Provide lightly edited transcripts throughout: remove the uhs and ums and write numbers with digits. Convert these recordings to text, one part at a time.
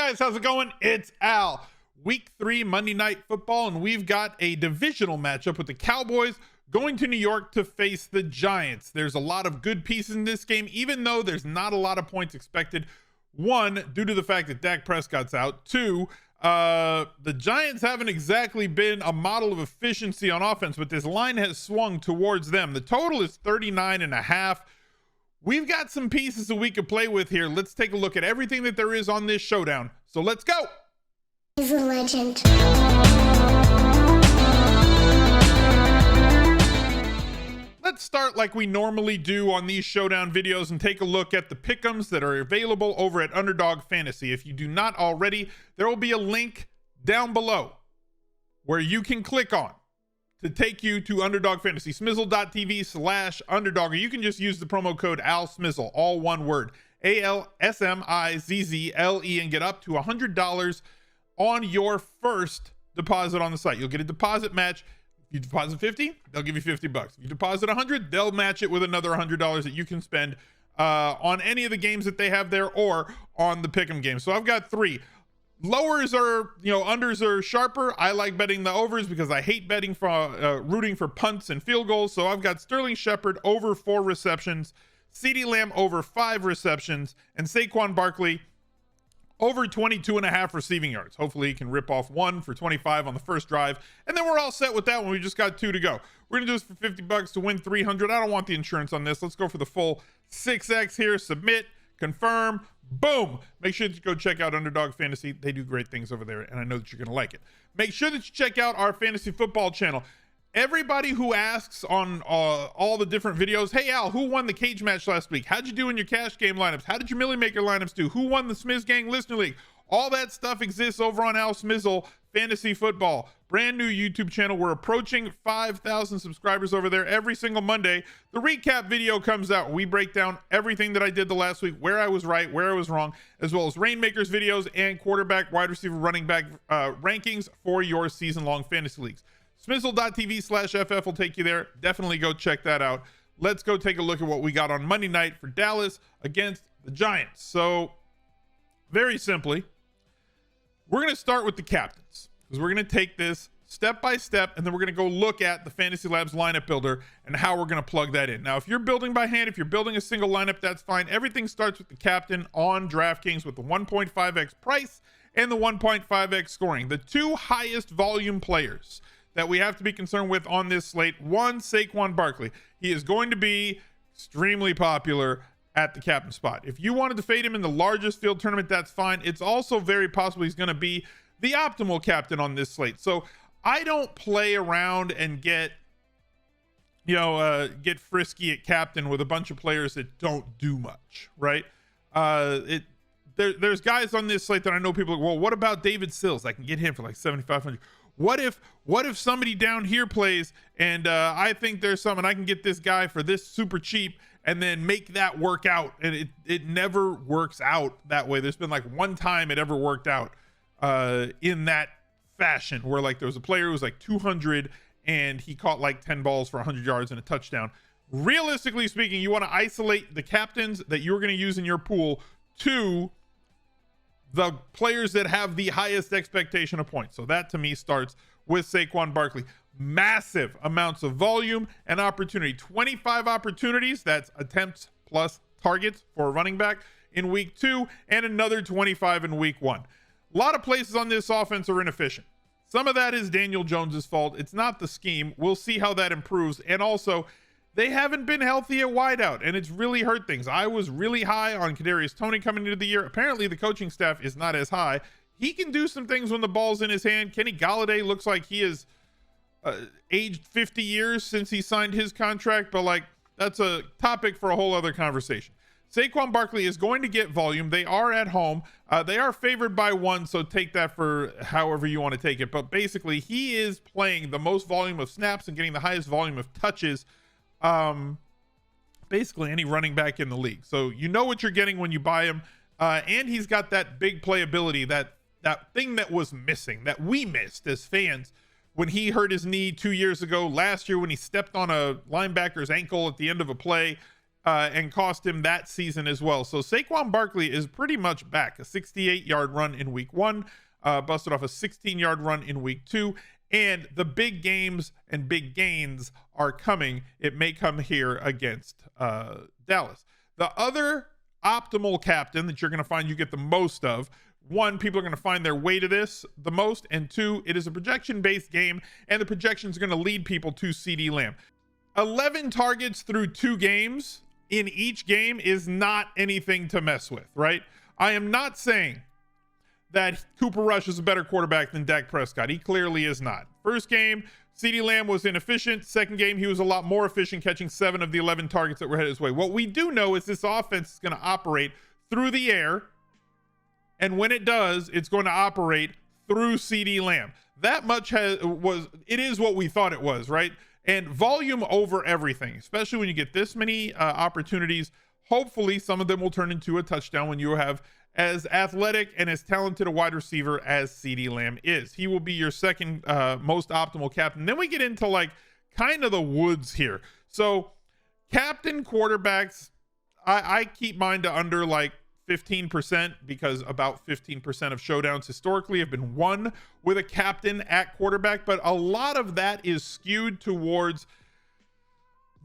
guys, how's it going? It's Al. Week 3 Monday Night Football, and we've got a divisional matchup with the Cowboys going to New York to face the Giants. There's a lot of good pieces in this game, even though there's not a lot of points expected. One, due to the fact that Dak Prescott's out. Two, the Giants haven't exactly been a model of efficiency on offense, but this line has swung towards them. The total is 39.5. We've got some pieces that we could play with here. Let's take a look at everything that there is on this showdown. So let's go. He's a legend. Let's start like we normally do on these showdown videos and take a look at the pick'ems that are available over at Underdog Fantasy. If you do not already, there will be a link down below where you can click on to take you to Underdog Fantasy, smizzle.tv/underdog, or you can just use the promo code ALSMIZZLE, all one word, ALSMIZZLE, and get up to $100 on your first deposit on the site. You'll get a deposit match. If you deposit 50, they'll give you $50. If you deposit 100, they'll match it with another $100 that you can spend on any of the games that they have there or on the pick'em game. So I've got 3. Lowers are, unders are sharper. I like betting the overs because I hate betting for rooting for punts and field goals. So I've got Sterling Shepard over 4 receptions, CeeDee Lamb over 5 receptions, and Saquon Barkley over 22.5 receiving yards. Hopefully he can rip off 1 for 25 on the first drive, and then we're all set with that one. We just got 2 to go. We're gonna do this for $50 to win 300. I don't want the insurance on this. Let's go for the full 6x here. Submit, confirm, boom. Make sure that you go check out Underdog Fantasy. They do great things over there, and I know that you're gonna like it. Make sure that you check out our fantasy football channel. Everybody who asks on all the different videos, hey Al, who won the cage match last week? How'd you do in your cash game lineups? How did your Millie Maker lineups do? Who won the Smiz Gang Listener League? All that stuff exists over on Al Smizzle Fantasy Football. Brand new YouTube channel. We're approaching 5,000 subscribers over there every single Monday. The recap video comes out. We break down everything that I did the last week, where I was right, where I was wrong, as well as Rainmakers videos and quarterback, wide receiver, running back rankings for your season-long fantasy leagues. Smizzle.tv/FF will take you there. Definitely go check that out. Let's go take a look at what we got on Monday night for Dallas against the Giants. So, very simply, we're going to start with the captains because we're going to take this step by step, and then we're going to go look at the Fantasy Labs lineup builder and how we're going to plug that in. Now, if you're building by hand, if you're building a single lineup, that's fine. Everything starts with the captain on DraftKings with the 1.5x price and the 1.5x scoring. The 2 highest volume players that we have to be concerned with on this slate. One, Saquon Barkley. He is going to be extremely popular at the captain spot. If you wanted to fade him in the largest field tournament, that's fine. It's also very possible he's going to be the optimal captain on this slate. So I don't play around and get frisky at captain with a bunch of players that don't do much, right? There's guys on this slate that I know people are like, well, what about David Sills? I can get him for like 7,500. What if somebody down here plays and I think there's something I can get this guy for this super cheap and then make that work out? And it never works out that way. There's been like one time it ever worked out in that fashion where like there was a player who was like 200 and he caught like 10 balls for 100 yards and a touchdown. Realistically speaking, you want to isolate the captains that you're going to use in your pool to the players that have the highest expectation of points. So that to me starts with Saquon Barkley. Massive amounts of volume and opportunity. 25 opportunities, that's attempts plus targets for a running back in week 2, and another 25 in week 1. A lot of places on this offense are inefficient. Some of that is Daniel Jones's fault. It's not the scheme. We'll see how that improves. And also, they haven't been healthy at wideout, and it's really hurt things. I was really high on Kadarius Toney coming into the year. Apparently, the coaching staff is not as high. He can do some things when the ball's in his hand. Kenny Golladay looks like he is aged 50 years since he signed his contract, but like that's a topic for a whole other conversation. Saquon Barkley is going to get volume. They are at home. They are favored by 1, so take that for however you want to take it. But basically, he is playing the most volume of snaps and getting the highest volume of touches. Basically any running back in the league. So you know what you're getting when you buy him. And he's got that big playability, that thing that was missing, that we missed as fans when he hurt his knee 2 years ago, last year when he stepped on a linebacker's ankle at the end of a play. and cost him that season as well. So Saquon Barkley is pretty much back. A 68-yard run in week 1, busted off a 16-yard run in week 2, and the big games and big gains are coming. It may come here against Dallas. The other optimal captain that you're going to find you get the most of, one, people are going to find their way to this the most, and two, it is a projection-based game, and the projections are going to lead people to CeeDee Lamb. 11 targets through 2 games in each game is not anything to mess with, right? I am not saying that Cooper Rush is a better quarterback than Dak Prescott. He clearly is not. First game, CeeDee Lamb was inefficient. Second game, he was a lot more efficient, catching 7 of the 11 targets that were headed his way. What we do know is this offense is going to operate through the air, and when it does, it's going to operate through CeeDee Lamb. That much it is what we thought it was, right? And volume over everything, especially when you get this many opportunities. Hopefully, some of them will turn into a touchdown when you have as athletic and as talented a wide receiver as CeeDee Lamb is. He will be your second most optimal captain. Then we get into like kind of the woods here. So captain quarterbacks, I keep mine to under like 15% because about 15% of showdowns historically have been won with a captain at quarterback, but a lot of that is skewed towards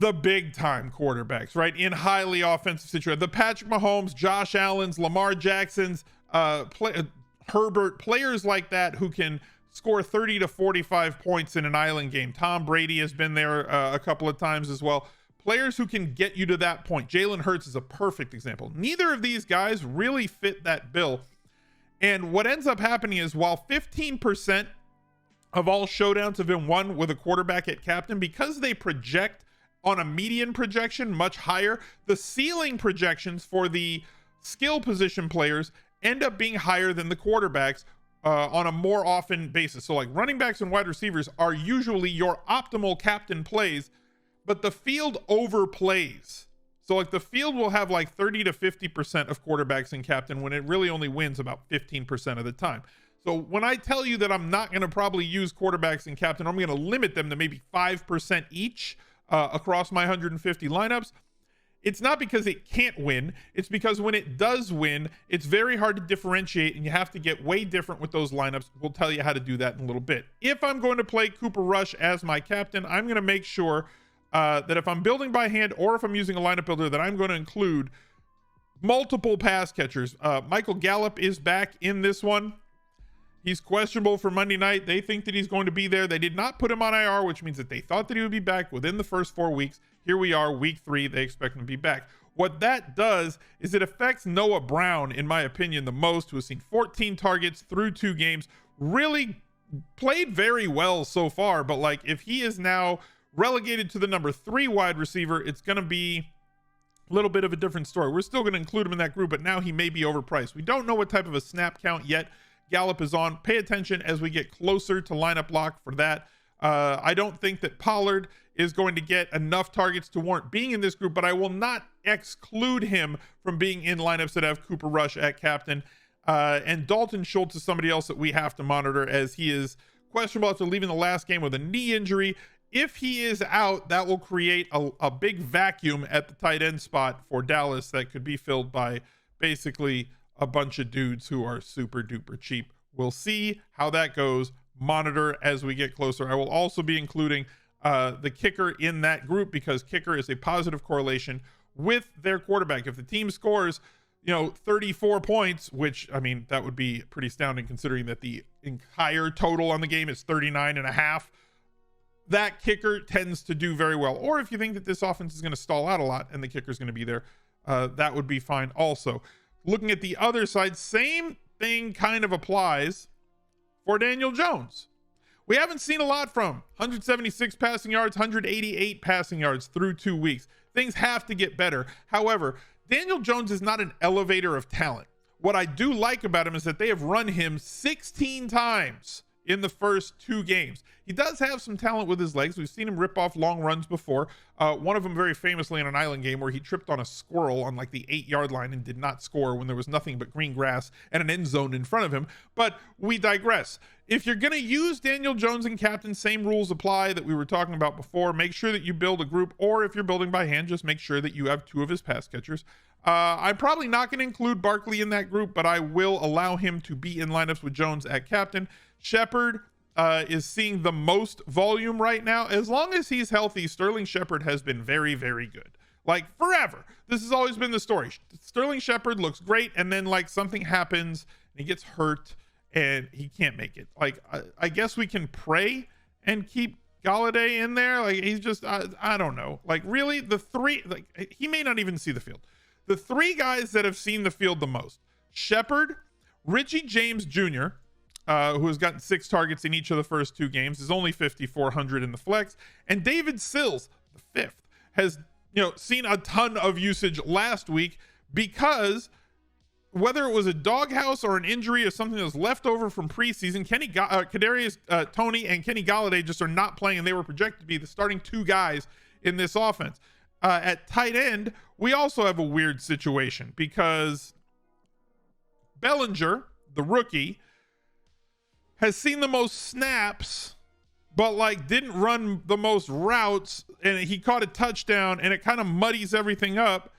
the big time quarterbacks, right? In highly offensive situations, the Patrick Mahomes, Josh Allen's, Lamar Jackson's, Herbert, players like that who can score 30 to 45 points in an island game. Tom Brady has been there a couple of times as well. Players who can get you to that point. Jalen Hurts is a perfect example. Neither of these guys really fit that bill. And what ends up happening is while 15% of all showdowns have been won with a quarterback at captain, because they project on a median projection much higher, the ceiling projections for the skill position players end up being higher than the quarterbacks on a more often basis. So like running backs and wide receivers are usually your optimal captain plays, but the field overplays. So like the field will have like 30 to 50% of quarterbacks in captain when it really only wins about 15% of the time. So when I tell you that I'm not going to probably use quarterbacks in captain, I'm going to limit them to maybe 5% each across my 150 lineups. It's not because it can't win. It's because when it does win, it's very hard to differentiate, and you have to get way different with those lineups. We'll tell you how to do that in a little bit. If I'm going to play Cooper Rush as my captain, I'm going to make sure that if I'm building by hand or if I'm using a lineup builder, that I'm going to include multiple pass catchers. Michael Gallup is back in this one. He's questionable for Monday night. They think that he's going to be there. They did not put him on IR, which means that they thought that he would be back within the first 4 weeks. Here we are, week 3. They expect him to be back. What that does is it affects Noah Brown, in my opinion, the most, who has seen 14 targets through 2 games. Really played very well so far, but like if he is now relegated to the number 3 wide receiver, it's going to be a little bit of a different story. We're still going to include him in that group, but now he may be overpriced. We don't know what type of a snap count yet Gallup is on. Pay attention as we get closer to lineup lock for that. I don't think that Pollard is going to get enough targets to warrant being in this group, but I will not exclude him from being in lineups that have Cooper Rush at captain. And Dalton Schultz is somebody else that we have to monitor, as he is questionable after leaving the last game with a knee injury. If he is out, that will create a big vacuum at the tight end spot for Dallas that could be filled by basically a bunch of dudes who are super duper cheap. We'll see how that goes. Monitor as we get closer. I will also be including the kicker in that group, because kicker is a positive correlation with their quarterback. If the team scores 34 points, which, I mean, that would be pretty astounding considering that the entire total on the game is 39.5, that kicker tends to do very well. Or if you think that this offense is going to stall out a lot and the kicker is going to be there, that would be fine also. Looking at the other side, same thing kind of applies for Daniel Jones. We haven't seen a lot from him. 176 passing yards, 188 passing yards through 2 weeks. Things have to get better. However, Daniel Jones is not an elevator of talent. What I do like about him is that they have run him 16 times in the first 2 games. He does have some talent with his legs. We've seen him rip off long runs before. One of them very famously in an island game where he tripped on a squirrel on like the 8-yard line and did not score when there was nothing but green grass and an end zone in front of him. But we digress. If you're going to use Daniel Jones and captain, same rules apply that we were talking about before. Make sure that you build a group, or if you're building by hand, just make sure that you have 2 of his pass catchers. I'm probably not going to include Barkley in that group, but I will allow him to be in lineups with Jones at captain. Shepard is seeing the most volume right now. As long as he's healthy, Sterling Shepard has been very, very good. Like forever. This has always been the story. Sterling Shepard looks great, and then like something happens and he gets hurt and he can't make it. Like I guess we can pray and keep Galladay in there. Like he's just I don't know. Like really, the 3, like he may not even see the field. The 3 guys that have seen the field the most: Shepard, Richie James Jr., who has gotten 6 targets in each of the first 2 games, is only 5,400 in the flex, and David Sills, the 5th, has seen a ton of usage last week because whether it was a doghouse or an injury or something that was left over from preseason, Kadarius Toney and Kenny Galladay just are not playing, and they were projected to be the starting 2 guys in this offense. At tight end, we also have a weird situation because Bellinger, the rookie, has seen the most snaps, but like didn't run the most routes, and he caught a touchdown, and it kind of muddies everything up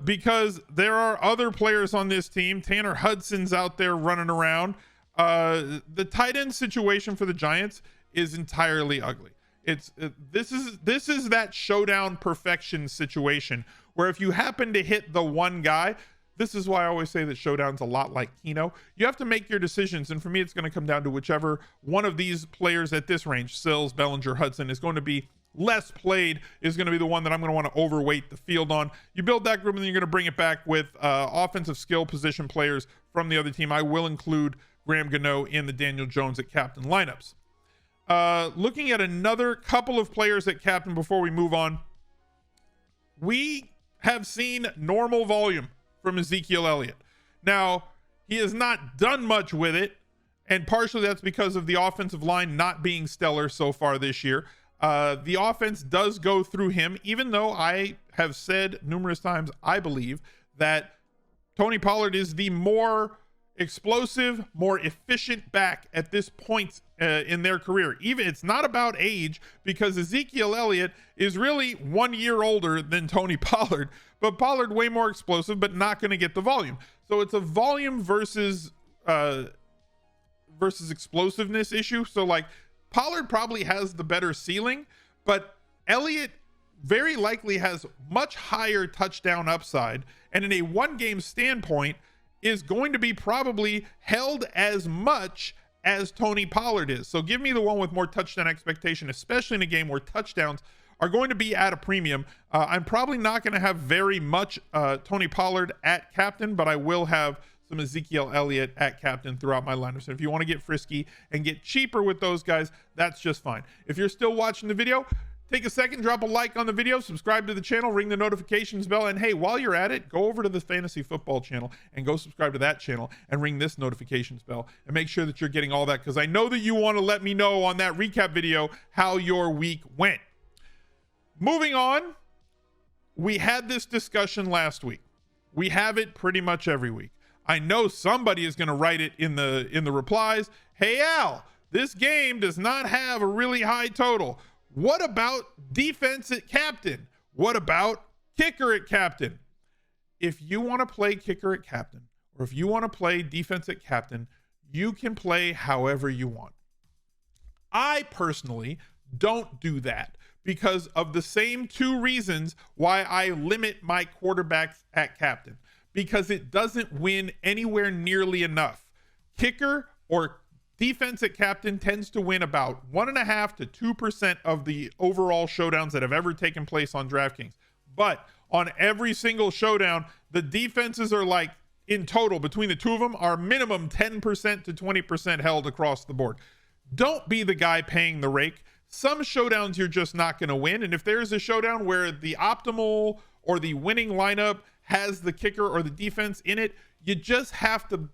because there are other players on this team. Tanner Hudson's out there running around. The tight end situation for the Giants is entirely ugly. This is that showdown perfection situation where if you happen to hit the one guy, this is why I always say that Showdown's a lot like Keno. You have to make your decisions, and for me, it's going to come down to whichever one of these players at this range, Sills, Bellinger, Hudson, is going to be less played, is going to be the one that I'm going to want to overweight the field on. You build that group, and then you're going to bring it back with offensive skill position players from the other team. I will include Graham Gano in the Daniel Jones at captain lineups. Looking at another couple of players at captain before we move on, we have seen normal volume from Ezekiel Elliott. Now, he has not done much with it, and partially that's because of the offensive line not being stellar so far this year. The offense does go through him, even though I have said numerous times, I believe that Tony Pollard is the more explosive, more efficient back at this point in their career. Even it's not about age, because Ezekiel Elliott is really 1 year older than Tony Pollard, but Pollard way more explosive, but not going to get the volume. So it's a volume versus explosiveness issue. So like Pollard probably has the better ceiling, but Elliott very likely has much higher touchdown upside, and in a 1-game standpoint is going to be probably held as much as Tony Pollard is. So give me the one with more touchdown expectation, especially in a game where touchdowns are going to be at a premium. I'm probably not going to have very much Tony Pollard at captain, but I will have some Ezekiel Elliott at captain throughout my lineup. So if you want to get frisky and get cheaper with those guys, that's just fine. If you're still watching the video, take a second, drop a like on the video, subscribe to the channel, ring the notifications bell, and hey, while you're at it, go over to the fantasy football channel and go subscribe to that channel and ring this notifications bell and make sure that you're getting all that, because I know that you want to let me know on that recap video how your week went. Moving on, we had this discussion last week. We have it pretty much every week. I know somebody is going to write it in the replies. Hey, Al, this game does not have a really high total. What about defense at captain? What about kicker at captain? If you want to play kicker at captain, or if you want to play defense at captain, you can play however you want. I personally don't do that because of the same 2 reasons why I limit my quarterbacks at captain. Because it doesn't win anywhere nearly enough. Kicker or defense at captain tends to win about 1.5% to 2% of the overall showdowns that have ever taken place on DraftKings. But on every single showdown, the defenses are like, in total, between the 2 of them, are minimum 10% to 20% held across the board. Don't be the guy paying the rake. Some showdowns you're just not going to win. And if there's a showdown where the optimal or the winning lineup has the kicker or the defense in it, you just have to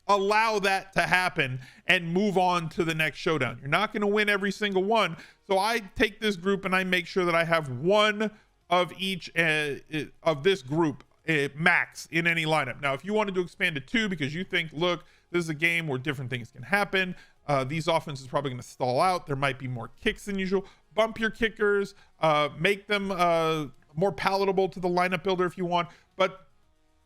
allow that to happen and move on to the next showdown. You're not going to win every single one. So I take this group and I make sure that I have one of each of this group max in any lineup. Now, if you wanted to expand to 2 because you think, look, this is a game where different things can happen. These offenses are probably going to stall out. There might be more kicks than usual. Bump your kickers, make them more palatable to the lineup builder if you want. But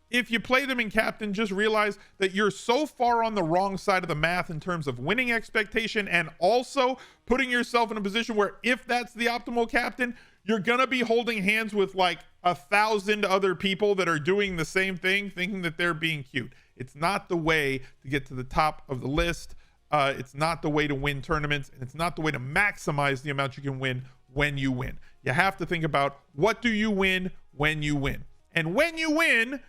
if you play them in captain, just realize that you're so far on the wrong side of the math in terms of winning expectation and also putting yourself in a position where if that's the optimal captain, you're going to be holding hands with like 1,000 other people that are doing the same thing, thinking that they're being cute. It's not the way to get to the top of the list. It's not the way to win tournaments, and it's not the way to maximize the amount you can win when you win. You have to think about what do you win when you win. And when you win,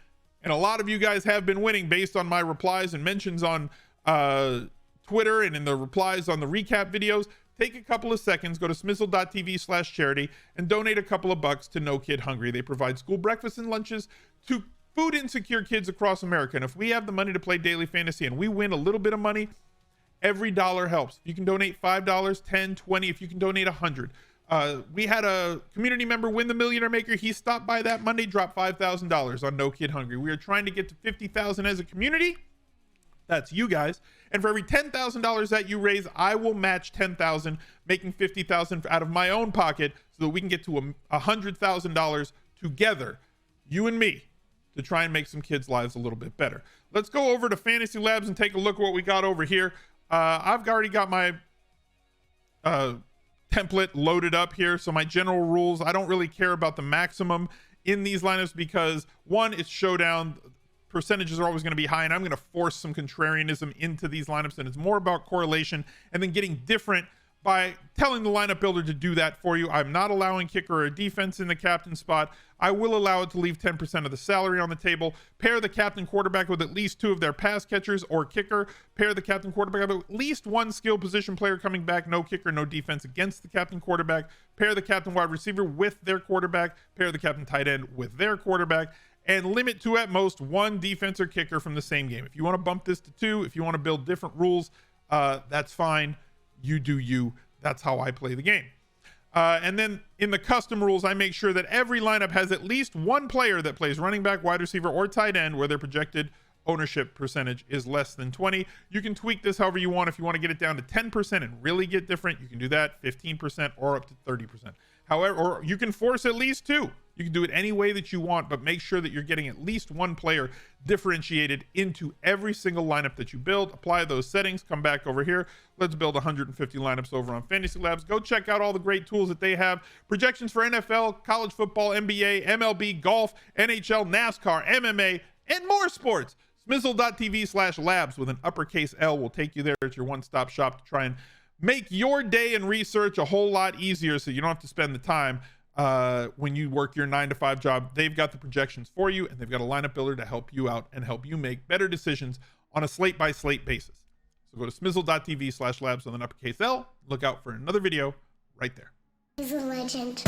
and a lot of you guys have been winning based on my replies and mentions on Twitter and in the replies on the recap videos, take a couple of seconds, go to smizzle.tv/charity and donate a couple of bucks to No Kid Hungry. They provide school breakfasts and lunches to food insecure kids across America. And if we have the money to play daily fantasy and we win a little bit of money, every dollar helps. If you can donate $5, $10, $20, if you can donate $100. We had a community member win the Millionaire Maker. He stopped by that Monday, dropped $5,000 on No Kid Hungry. We are trying to get to 50,000 as a community. That's you guys. And for every $10,000 that you raise, I will match 10,000, making 50,000 out of my own pocket so that we can get to $100,000 together, you and me, to try and make some kids' lives a little bit better. Let's go over to Fantasy Labs and take a look at what we got over here. I've already got my template loaded up here. So my general rules, I don't really care about the maximum in these lineups because one, it's Showdown. Percentages are always going to be high, and I'm going to force some contrarianism into these lineups, and it's more about correlation and then getting different by telling the lineup builder to do that for you. I'm not allowing kicker or defense in the captain spot. I will allow it to leave 10% of the salary on the table. Pair the captain quarterback with at least 2 of their pass catchers or kicker. Pair the captain quarterback with at least 1 skill position player coming back. No kicker, no defense against the captain quarterback. Pair the captain wide receiver with their quarterback. Pair the captain tight end with their quarterback. And limit to at most 1 defense or kicker from the same game. If you want to bump this to 2, if you want to build different rules, that's fine. You do you. That's how I play the game. And then in the custom rules, I make sure that every lineup has at least 1 player that plays running back, wide receiver, or tight end where their projected ownership percentage is less than 20. You can tweak this however you want. If you want to get it down to 10% and really get different, you can do that, 15% or up to 30%. However, or you can force at least 2. You can do it any way that you want, but make sure that you're getting at least 1 player differentiated into every single lineup that you build. Apply those settings, come back over here. Let's build 150 lineups over on Fantasy Labs. Go check out all the great tools that they have. Projections for NFL, college football, NBA, MLB, golf, NHL, NASCAR, MMA, and more sports. Smizzle.tv/labs with an uppercase L will take you there. It's your one-stop shop to try and make your day and research a whole lot easier so you don't have to spend the time when you work your 9-to-5 job. They've got the projections for you, and they've got a lineup builder to help you out and help you make better decisions on a slate-by-slate basis. So go to smizzle.tv/labs with an uppercase L. Look out for another video right there. He's a legend.